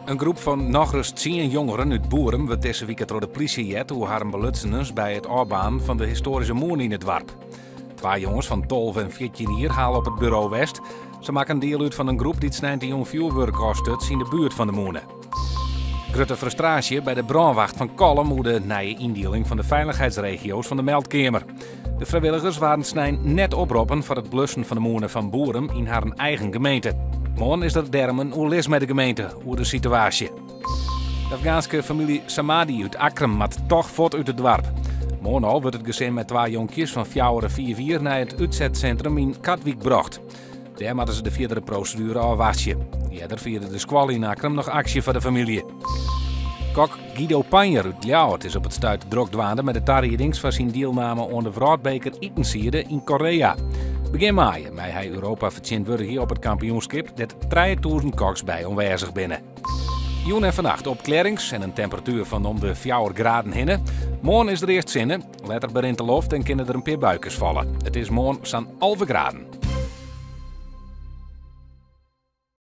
Een groep van nog rust 10 jongeren uit Boerum wordt deze week door de politie jet hoe haar belutseners bij het afbaan van de historische moon in het dorp. 2 jongens van 12 en 14 jaar halen op het bureau West. Ze maken deel uit van een groep die het 19 jong vuurwerk afstuts in de buurt van de moenen. Grote frustratie bij de brandwacht van Kolm hoe de nieuwe indeling van de veiligheidsregio's van de Meldkamer. De vrijwilligers waren snijn net oproepen voor het blussen van de moenen van Boerum in haar eigen gemeente. Morgen is er dermen hoe les met de gemeente over de situatie. De Afghaanse familie Samadi uit Akram mat toch voort uit het dorp. Morgen al wordt het gezin met 2 jonkjes van 4 en 4 naar het uitzetcentrum in Katwijk gebracht. Daar moeten ze de verdere procedure afwachten. Eerder vierde de squal in Akram nog actie voor de familie. Kok Guido Panjer uit Ljouwert is op het stuit druk dwaande met de tarriedings van zijn deelname aan de Wereldbeker Etensierde in Korea. Begin mei mei hij Europa vertegenwoordigen op het kampioenschap dat 3000 koks bij aanwezig binnen. Joen en vannacht opklarings en een temperatuur van om de 4 graden hinnen. Morgen is er eerst zinnen, later begint de loft en kunnen er een paar buikjes vallen. Het is morgen zo'n 11 graden.